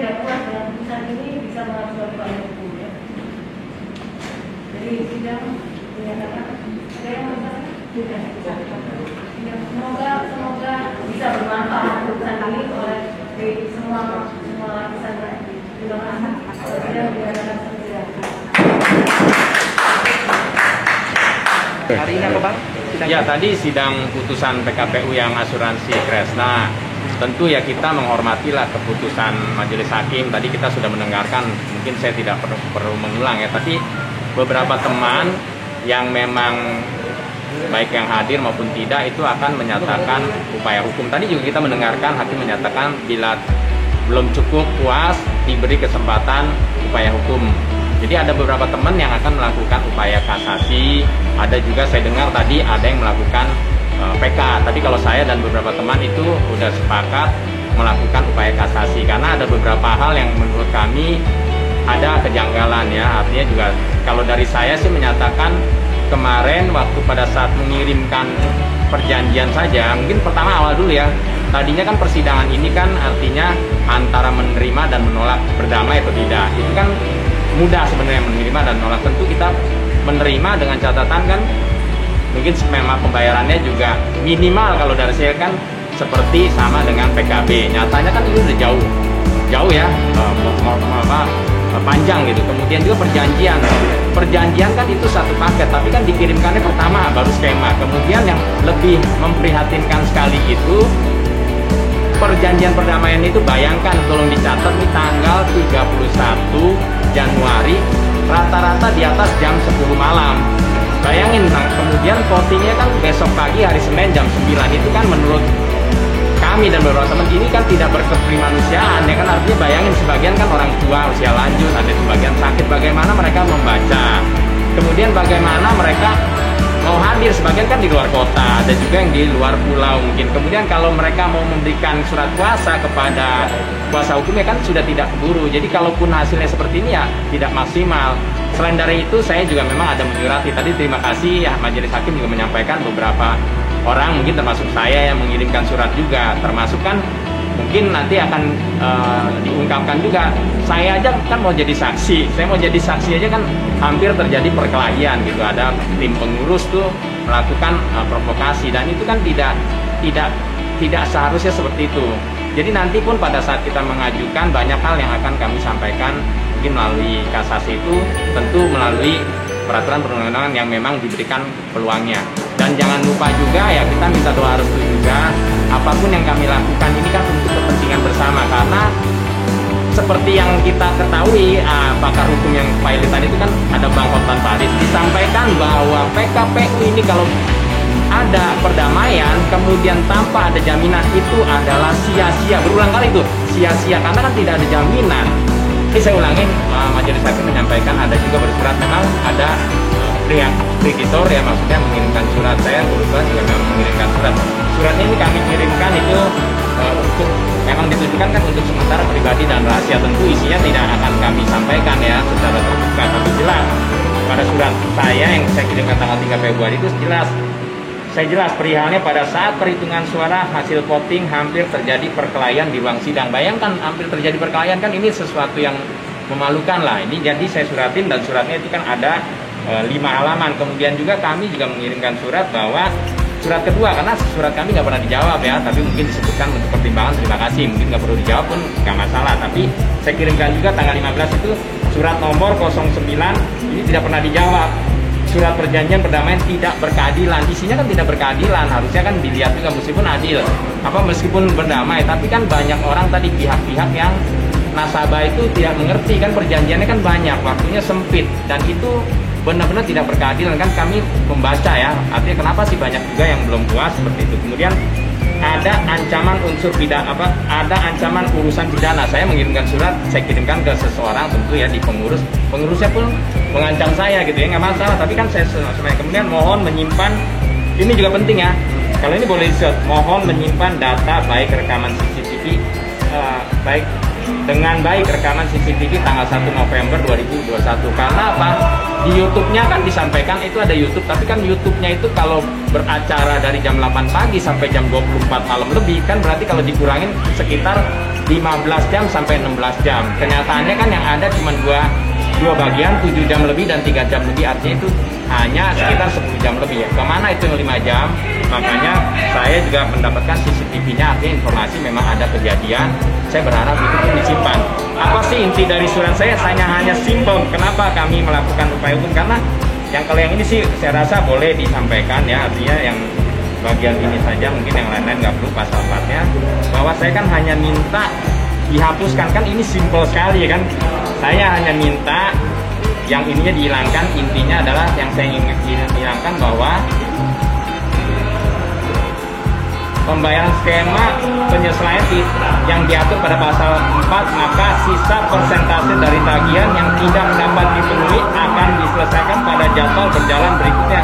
tidak puas dengan putusan ini bisa mengajukan upaya hukum ya. Jadi sidang menyatakan ada yang masalah? Semoga bisa bermanfaat putusan ini oleh semua lapisan rakyat. Terima kasih. Sidang dinyatakan selesai. Hari ini apa Bang? Ya, tadi sidang putusan PKPU yang asuransi Kresna. Tentu ya kita menghormatilah keputusan majelis hakim. Tadi kita sudah mendengarkan, mungkin saya tidak perlu mengulang ya, tapi beberapa teman yang memang baik yang hadir maupun tidak itu akan menyatakan upaya hukum. Tadi juga kita mendengarkan hakim menyatakan bila belum cukup puas diberi kesempatan upaya hukum. Jadi ada beberapa teman yang akan melakukan upaya kasasi, ada juga saya dengar tadi ada yang melakukan PK. Tapi kalau saya dan beberapa teman itu sudah sepakat melakukan upaya kasasi karena ada beberapa hal yang menurut kami ada kejanggalan ya. Artinya juga kalau dari saya sih menyatakan kemarin waktu pada saat mengirimkan perjanjian saja, mungkin pertama awal dulu ya. Tadinya kan persidangan ini kan artinya antara menerima dan menolak berdamai atau tidak. Itu kan mudah sebenarnya menerima dan menolak. Tentu kita menerima dengan catatan kan mungkin memang pembayarannya juga minimal kalau dari saya kan seperti sama dengan PKB. Nyatanya kan itu udah jauh ya, panjang gitu. Kemudian juga perjanjian kan itu satu paket, tapi kan dikirimkannya pertama baru skema. Kemudian yang lebih memprihatinkan sekali itu perjanjian perdamaian itu, bayangkan, tolong dicatat nih, tanggal 31 Januari rata-rata di atas jam 10 malam. Bayangin, kemudian votingnya kan besok pagi hari Senin jam 9. Itu kan menurut kami dan beberapa teman ini kan tidak berkeprimanusiaan ya kan. Artinya bayangin, sebagian kan orang tua usia lanjut, ada sebagian sakit, bagaimana mereka membaca, kemudian bagaimana mereka mau hadir, sebagian kan di luar kota, ada juga yang di luar pulau mungkin. Kemudian kalau mereka mau memberikan surat kuasa kepada kuasa hukumnya kan sudah tidak keburu. Jadi kalaupun hasilnya seperti ini ya tidak maksimal. Selain dari itu saya juga memang ada menyurati. Tadi terima kasih ya, majelis hakim juga menyampaikan beberapa orang mungkin termasuk saya yang mengirimkan surat juga, termasuk kan mungkin nanti akan diungkapkan juga. Saya aja kan mau jadi saksi, aja kan hampir terjadi perkelahian gitu. Ada tim pengurus tuh melakukan provokasi dan itu kan tidak seharusnya seperti itu. Jadi nanti pun pada saat kita mengajukan banyak hal yang akan kami sampaikan, mungkin melalui kasasi itu, tentu melalui peraturan perundang-undangan yang memang diberikan peluangnya. Dan jangan lupa juga ya, kita minta doa restu juga, apapun yang kami lakukan ini kan untuk kepentingan bersama. Karena seperti yang kita ketahui, pakar hukum yang pilotan itu kan ada Bang Hotman Paris, disampaikan bahwa PKPU ini kalau ada perdamaian kemudian tanpa ada jaminan itu adalah sia-sia. Berulang kali itu sia-sia karena kan tidak ada jaminan. Ini saya ulangin, majelis hakim menyampaikan ada juga bersurat, memang ada pihak kreditor ya, maksudnya mengirimkan surat. Saya kebetulan juga memang mengirimkan suratnya ini kami kirimkan itu untuk memang ditujukan kan untuk sementara pribadi dan rahasia. Tentu isinya tidak akan kami sampaikan ya secara terbuka, tapi jelas pada surat saya yang saya kirimkan tanggal 3 Februari itu jelas perihalnya pada saat perhitungan suara hasil voting hampir terjadi perkelahian di ruang sidang. Bayangkan hampir terjadi perkelahian, kan ini sesuatu yang memalukan lah. Ini jadi saya suratin, dan suratnya itu kan ada 5 halaman. Kemudian juga kami juga mengirimkan surat bahwa surat kedua, karena surat kami nggak pernah dijawab ya, tapi mungkin disebutkan untuk pertimbangan terima kasih, mungkin nggak perlu dijawab pun nggak masalah. Tapi saya kirimkan juga tanggal 15 itu surat nomor 09, ini tidak pernah dijawab. Surat perjanjian perdamaian tidak berkeadilan, isinya kan tidak berkeadilan, harusnya kan dilihat juga meskipun adil, meskipun berdamai, tapi kan banyak orang tadi pihak-pihak yang nasabah itu tidak mengerti kan, perjanjiannya kan banyak, waktunya sempit, dan itu benar-benar tidak berkeadilan kan. Kami membaca ya, artinya kenapa sih banyak juga yang belum puas seperti itu. Kemudian ada ancaman unsur pidana, ada ancaman urusan pidana. Saya mengirimkan surat, saya kirimkan ke seseorang tentu ya di pengurusnya pun mengancam saya gitu ya, nggak masalah, tapi kan saya kemudian mohon menyimpan, ini juga penting ya, kalau ini boleh di-share, mohon menyimpan data baik rekaman CCTV dengan baik rekaman CCTV tanggal 1 November 2021. Karena apa? Di YouTube-nya kan disampaikan itu ada YouTube, tapi kan YouTube-nya itu kalau beracara dari jam 8 pagi sampai jam 24 malam lebih, kan berarti kalau dikurangin sekitar 15 jam sampai 16 jam. Kenyataannya kan yang ada cuma dua bagian, 7 jam lebih dan 3 jam lebih, artinya itu hanya sekitar 10 jam lebih ya. Kemana itu yang 5 jam? Makanya saya juga mendapatkan CCTV-nya, artinya informasi memang ada kejadian. Saya berharap itu pun disimpan. Apa sih inti dari surat saya? Hanya simple. Kenapa kami melakukan upaya hukum? Karena kalau yang ini sih saya rasa boleh disampaikan ya, artinya yang bagian ini saja, mungkin yang lain-lain nggak perlu pasal 4-nya. Bahwa saya kan hanya minta dihapuskan, kan ini simple sekali ya kan. Saya hanya minta yang ininya dihilangkan. Intinya adalah yang saya ingin hilangkan bahwa pembayaran skema penyesuaian yang diatur pada pasal 4, maka sisa persentase dari tagihan yang tidak dapat dipenuhi akan diselesaikan pada jadwal berjalan berikutnya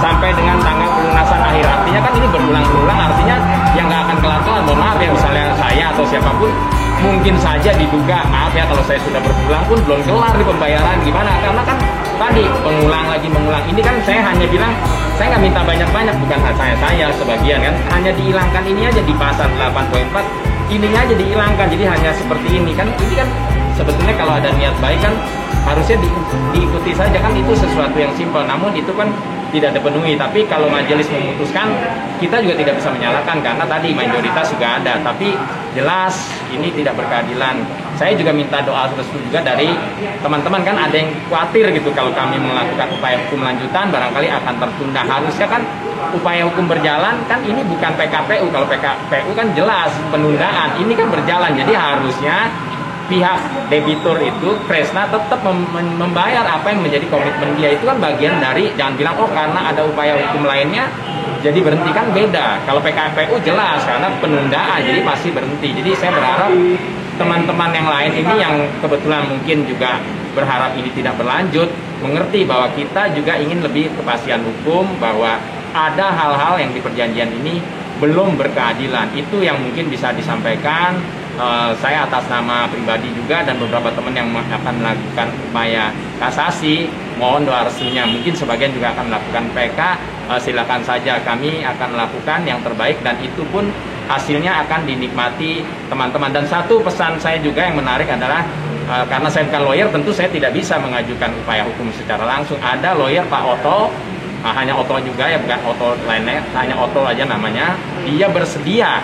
sampai dengan tanggal pelunasan akhir. Artinya kan ini berulang-ulang, artinya yang nggak akan kelar-kelar. Mohon maaf ya, misalnya saya atau siapapun mungkin saja diduga, maaf ya kalau saya sudah berulang pun belum kelar di pembayaran, gimana? Karena kan tadi mengulang lagi mengulang. Ini kan saya hanya bilang, saya nggak minta banyak-banyak, bukan hak saya sebagian kan, hanya dihilangkan ini aja di pasal 8.4, ininya aja dihilangkan, jadi hanya seperti ini kan. Ini kan sebetulnya kalau ada niat baik kan harusnya diikuti saja kan, itu sesuatu yang simpel. Namun itu kan tidak dipenuhi. Tapi kalau majelis memutuskan, kita juga tidak bisa menyalahkan karena tadi mayoritas juga ada. Tapi jelas ini tidak berkeadilan. Saya juga minta doa restu juga dari teman-teman, kan ada yang khawatir gitu kalau kami melakukan upaya hukum lanjutan barangkali akan tertunda. Harusnya kan upaya hukum berjalan, kan ini bukan PKPU. Kalau PKPU kan jelas penundaan, ini kan berjalan. Jadi harusnya pihak debitur itu, Kresna, tetap membayar apa yang menjadi komitmen dia. Itu kan bagian dari, jangan bilang oh karena ada upaya hukum lainnya jadi berhenti, kan beda. Kalau PKPU jelas karena penundaan jadi pasti berhenti. Jadi saya berharap teman-teman yang lain ini yang kebetulan mungkin juga berharap ini tidak berlanjut, mengerti bahwa kita juga ingin lebih kepastian hukum, bahwa ada hal-hal yang di perjanjian ini belum berkeadilan. Itu yang mungkin bisa disampaikan. Saya atas nama pribadi juga dan beberapa teman yang akan melakukan upaya kasasi, mohon doa restunya. Mungkin sebagian juga akan melakukan PK, silakan saja, kami akan melakukan yang terbaik dan itu pun hasilnya akan dinikmati teman-teman. Dan satu pesan saya juga yang menarik adalah karena saya bukan lawyer, tentu saya tidak bisa mengajukan upaya hukum secara langsung. Ada lawyer Pak Oto, hanya Oto juga ya, bukan Oto lainnya, hanya Oto aja namanya. Dia bersedia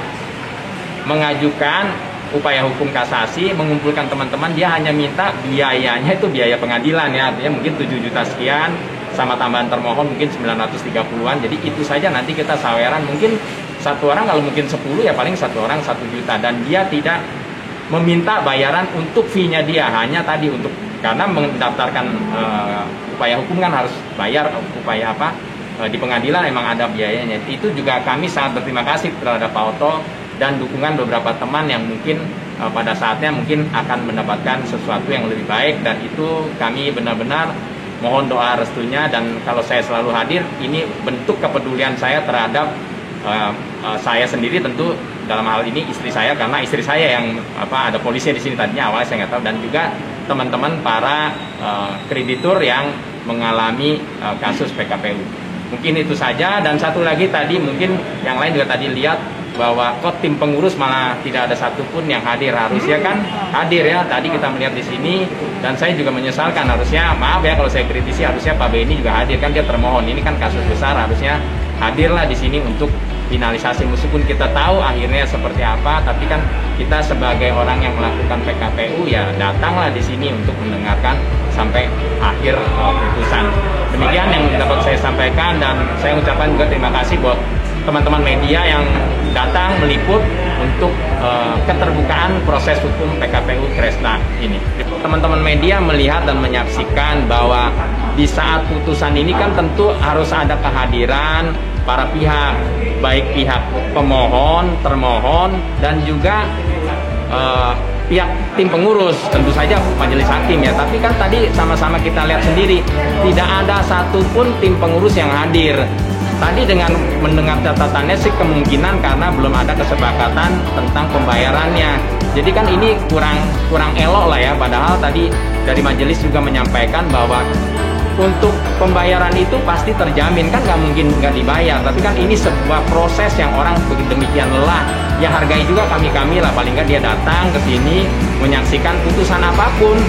mengajukan upaya hukum kasasi, mengumpulkan teman-teman. Dia hanya minta biayanya itu biaya pengadilan ya, artinya mungkin 7 juta sekian sama tambahan termohon mungkin 930-an. Jadi itu saja, nanti kita saweran. Mungkin satu orang, kalau mungkin 10 ya paling satu orang 1 juta. Dan dia tidak meminta bayaran untuk fee-nya dia, hanya tadi untuk, karena mendaftarkan upaya hukum kan harus bayar upaya apa di pengadilan, emang ada biayanya. Itu juga kami sangat berterima kasih terhadap Pak Oto dan dukungan beberapa teman yang mungkin pada saatnya mungkin akan mendapatkan sesuatu yang lebih baik. Dan itu kami benar-benar mohon doa restunya. Dan kalau saya selalu hadir, ini bentuk kepedulian saya terhadap saya sendiri, tentu dalam hal ini istri saya, karena istri saya yang ada polisi di sini tadinya, awalnya saya nggak tahu, dan juga teman-teman para kreditur yang mengalami kasus PKPU. Mungkin itu saja. Dan satu lagi tadi mungkin yang lain juga tadi lihat bahwa kok tim pengurus malah tidak ada satupun yang hadir. Harusnya kan hadir ya, tadi kita melihat di sini. Dan saya juga menyesalkan, harusnya, maaf ya kalau saya kritisi, harusnya Pak Beni juga hadir, kan dia termohon, ini kan kasus besar, harusnya hadirlah di sini untuk finalisasi. Meskipun kita tahu akhirnya seperti apa, tapi kan kita sebagai orang yang melakukan PKPU ya datanglah di sini untuk mendengarkan sampai akhir putusan. Demikian yang dapat saya sampaikan, dan saya ucapkan juga terima kasih buat teman-teman media yang datang meliput untuk keterbukaan proses hukum PKPU Kresna ini. Teman-teman media melihat dan menyaksikan bahwa di saat putusan ini kan tentu harus ada kehadiran para pihak, baik pihak pemohon, termohon, dan juga pihak tim pengurus, tentu saja majelis hakim ya. Tapi kan tadi sama-sama kita lihat sendiri, tidak ada satupun tim pengurus yang hadir. Tadi dengan mendengar catatannya sih kemungkinan karena belum ada kesepakatan tentang pembayarannya. Jadi kan ini kurang elok lah ya. Padahal tadi dari majelis juga menyampaikan bahwa untuk pembayaran itu pasti terjamin, kan nggak mungkin nggak dibayar. Tapi kan ini sebuah proses yang orang demikian lelah. Ya hargai juga kami lah, paling nggak dia datang ke sini menyaksikan putusan apapun.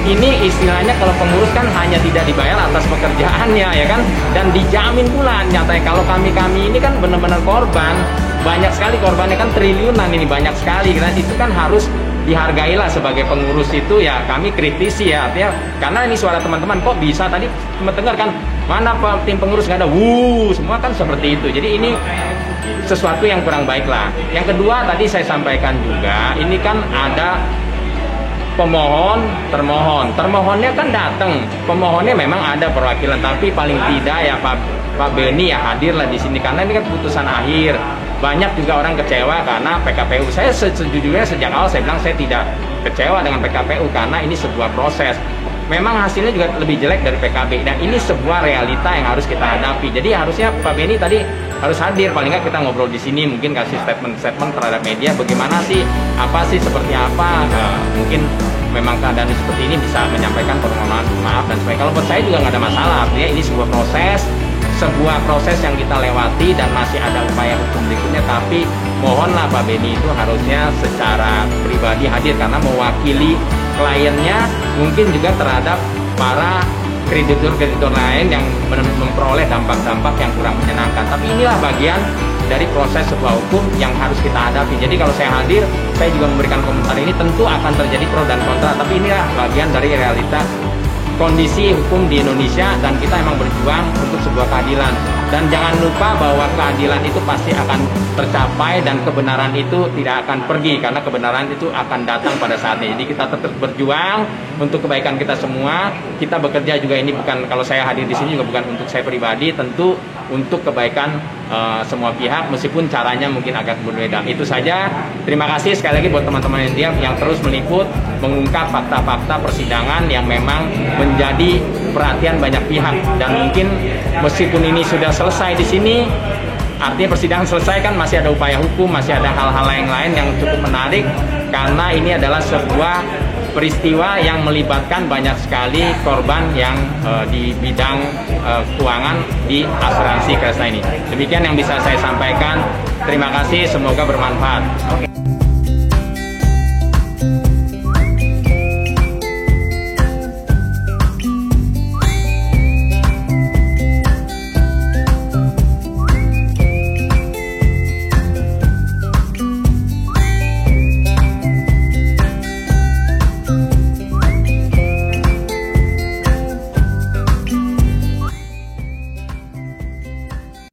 Ini istilahnya kalau pengurus kan hanya tidak dibayar atas pekerjaannya ya kan, dan dijamin pula nyatanya. Kalau kami ini kan benar-benar korban, banyak sekali korbannya kan, triliunan ini banyak sekali. Dan itu kan harus dihargailah sebagai pengurus itu ya. Kami kritisi ya, artinya karena ini suara teman-teman kok bisa tadi mendengar kan, mana tim pengurus nggak ada, semua kan seperti itu. Jadi ini sesuatu yang kurang baik lah. Yang kedua tadi saya sampaikan juga, ini kan ada pemohon, termohonnya kan datang, pemohonnya memang ada perwakilan, tapi paling tidak ya Pak Beni ya hadirlah di sini karena ini kan putusan akhir. Banyak juga orang kecewa karena PKPU. Saya sejujurnya sejak awal saya bilang saya tidak kecewa dengan PKPU karena ini sebuah proses. Memang hasilnya juga lebih jelek dari PKB, dan ini sebuah realita yang harus kita hadapi. Jadi harusnya Pak Beni tadi harus hadir, paling nggak kita ngobrol di sini, mungkin kasih statement terhadap media, bagaimana sih, apa sih, seperti apa. Mungkin memang keadaan seperti ini bisa menyampaikan permohonan maaf dan sebagainya. Kalau buat saya juga nggak ada masalah, artinya ini sebuah proses yang kita lewati dan masih ada upaya hukum berikutnya. Tapi mohonlah Pak Beni itu harusnya secara pribadi hadir karena mewakili kliennya, mungkin juga terhadap para kreditur-kreditur lain yang memperoleh dampak-dampak yang kurang menyenangkan. Tapi inilah bagian dari proses sebuah hukum yang harus kita hadapi. Jadi kalau saya hadir, saya juga memberikan komentar ini, tentu akan terjadi pro dan kontra, tapi inilah bagian dari realita kondisi hukum di Indonesia, dan kita emang berjuang untuk sebuah keadilan. Dan jangan lupa bahwa keadilan itu pasti akan tercapai dan kebenaran itu tidak akan pergi, karena kebenaran itu akan datang pada saatnya. Jadi kita tetap berjuang untuk kebaikan kita semua. Kita bekerja juga, ini bukan, kalau saya hadir di sini juga bukan untuk saya pribadi, tentu untuk kebaikan semua pihak, meskipun caranya mungkin agak berbeda. Itu saja. Terima kasih sekali lagi buat teman-teman yang terus meliput, mengungkap fakta-fakta persidangan yang memang menjadi perhatian banyak pihak. Dan mungkin meskipun ini sudah selesai di sini, artinya persidangan selesai, kan masih ada upaya hukum, masih ada hal-hal lain yang cukup menarik, karena ini adalah sebuah peristiwa yang melibatkan banyak sekali korban yang di bidang keuangan di asuransi Kresna ini. Demikian yang bisa saya sampaikan. Terima kasih, semoga bermanfaat.